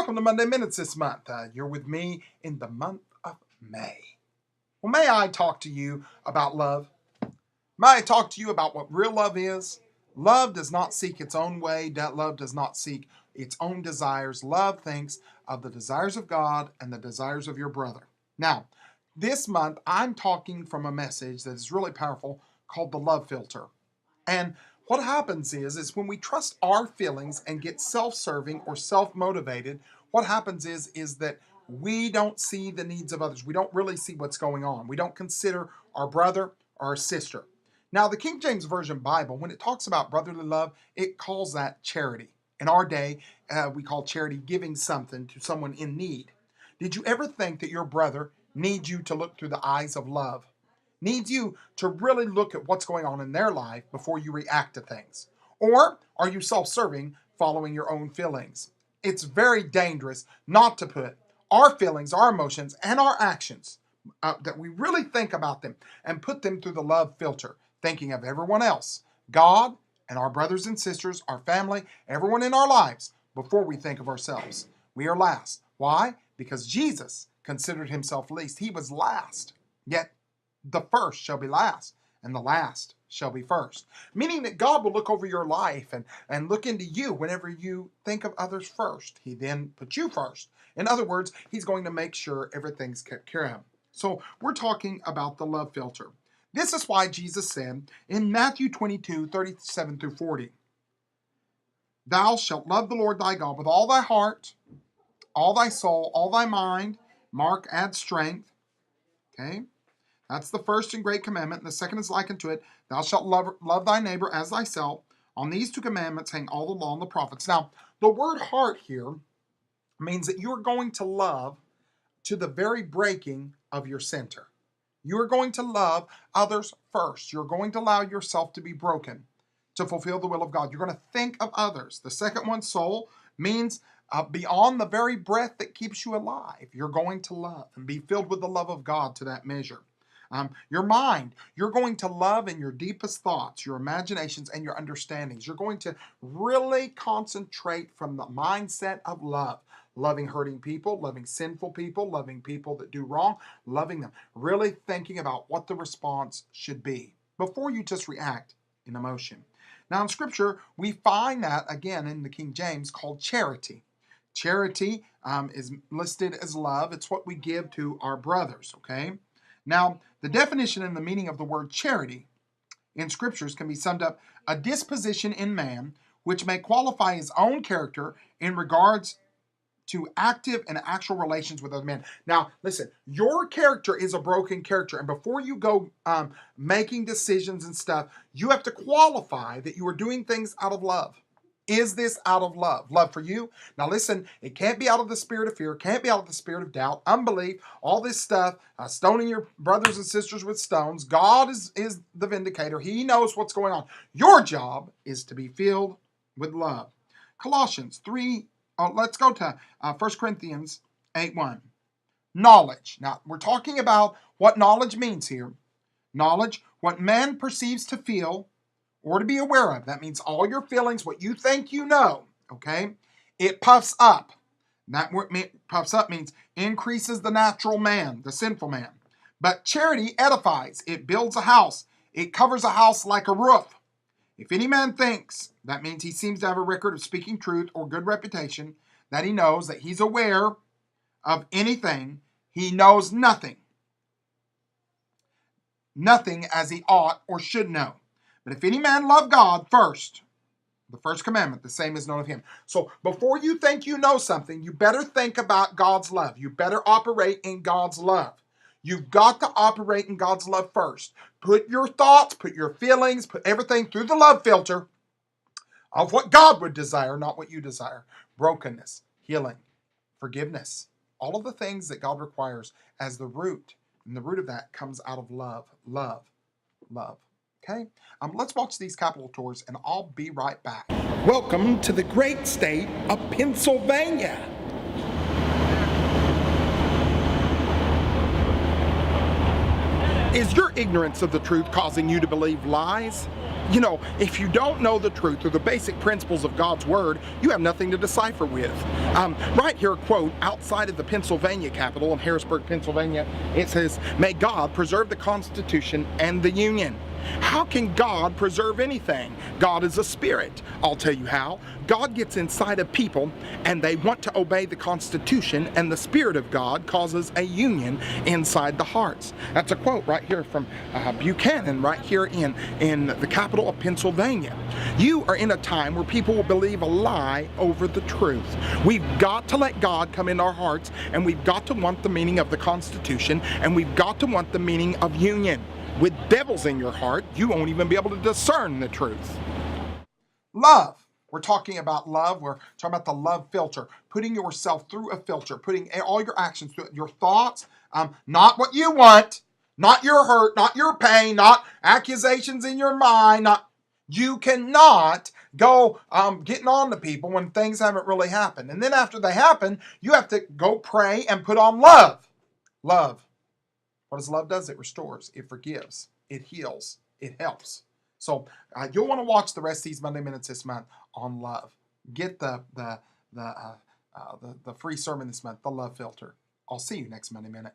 welcome to Monday Minutes this month. You're with me in the month of May. Well, may I talk to you about love? May I talk to you about what real love is? Love does not seek its own way. Love does not seek its own desires. Love thinks of the desires of God and the desires of your brother. Now, this month, I'm talking from a message that is really powerful called the love filter. And what happens is when we trust our feelings and get self-serving or self-motivated, what happens is that we don't see the needs of others. We don't really see what's going on. We don't consider our brother or our sister. Now, the King James Version Bible, when it talks about brotherly love, it calls that charity. In our day, we call charity giving something to someone in need. Did you ever think that your brother needs you to look through the eyes of love? Needs you to really look at what's going on in their life before you react to things? Or are you self-serving, following your own feelings? It's very dangerous not to put our feelings, our emotions, and our actions, that we really think about them and put them through the love filter, thinking of everyone else, God and our brothers and sisters, our family, everyone in our lives, before we think of ourselves. We are last. Why? Because Jesus considered himself least. He was last. Yet the first shall be last, and the last shall be first. Meaning that God will look over your life and look into you whenever you think of others first. He then puts you first. In other words, he's going to make sure everything's kept care of. So we're talking about the love filter. This is why Jesus said in Matthew 22:37 through 40, "Thou shalt love the Lord thy God with all thy heart, all thy soul, all thy mind." Mark adds strength. Okay? That's the first and great commandment. And the second is like unto it, thou shalt love thy neighbor as thyself. On these two commandments hang all the law and the prophets. Now, the word heart here means that you're going to love to the very breaking of your center. You're going to love others first. You're going to allow yourself to be broken to fulfill the will of God. You're going to think of others. The second one, soul, means beyond the very breath that keeps you alive. You're going to love and be filled with the love of God to that measure. Your mind, you're going to love in your deepest thoughts, your imaginations, and your understandings. You're going to really concentrate from the mindset of love. Loving hurting people, loving sinful people, loving people that do wrong, loving them. Really thinking about what the response should be before you just react in emotion. Now in Scripture, we find that, again, in the King James, called charity. Charity is listed as love. It's what we give to our brothers, okay? Now, the definition and the meaning of the word charity in Scriptures can be summed up: a disposition in man which may qualify his own character in regards to active and actual relations with other men. Now, listen, your character is a broken character, and before you go making decisions and stuff, you have to qualify that you are doing things out of love. Is this out of love? Love for you? Now listen, it can't be out of the spirit of fear, can't be out of the spirit of doubt, unbelief, all this stuff, stoning your brothers and sisters with stones. God is the vindicator. He knows what's going on. Your job is to be filled with love. Colossians 3, let's go to 1 Corinthians 8:1. Knowledge. Now, we're talking about what knowledge means here. Knowledge, what man perceives to feel or to be aware of. That means all your feelings, what you think you know, okay? It puffs up. That word puffs up means increases the natural man, the sinful man. But charity edifies. It builds a house. It covers a house like a roof. If any man thinks, that means he seems to have a record of speaking truth or good reputation, that he knows that he's aware of anything, he knows nothing. Nothing as he ought or should know. But if any man love God first, the first commandment, the same is known of him. So before you think you know something, you better think about God's love. You better operate in God's love. You've got to operate in God's love first. Put your thoughts, put your feelings, put everything through the love filter of what God would desire, not what you desire. Brokenness, healing, forgiveness, all of the things that God requires as the root. And the root of that comes out of love, love, love. Okay? Let's watch these Capitol tours, and I'll be right back. Welcome to the great state of Pennsylvania. Is your ignorance of the truth causing you to believe lies? You know, if you don't know the truth or the basic principles of God's Word, you have nothing to decipher with. Right here, a quote, outside of the Pennsylvania Capitol in Harrisburg, Pennsylvania, it says, "May God preserve the Constitution and the Union." How can God preserve anything? God is a spirit. I'll tell you how. God gets inside of people and they want to obey the Constitution, and the Spirit of God causes a union inside the hearts. That's a quote right here from Buchanan, right here in the capital of Pennsylvania. You are in a time where people will believe a lie over the truth. We've got to let God come in our hearts, and we've got to want the meaning of the Constitution, and we've got to want the meaning of union. With devils in your heart, you won't even be able to discern the truth. Love. We're talking about love. We're talking about the love filter. Putting yourself through a filter. Putting all your actions through it. Your thoughts, not what you want, not your hurt, not your pain, not accusations in your mind. You cannot go getting on to people when things haven't really happened. And then after they happen, you have to go pray and put on love. Love. What does love do? It restores, it forgives, it heals, it helps. So you'll want to watch the rest of these Monday Minutes this month on love. Get the free sermon this month, the love filter. I'll see you next Monday Minute.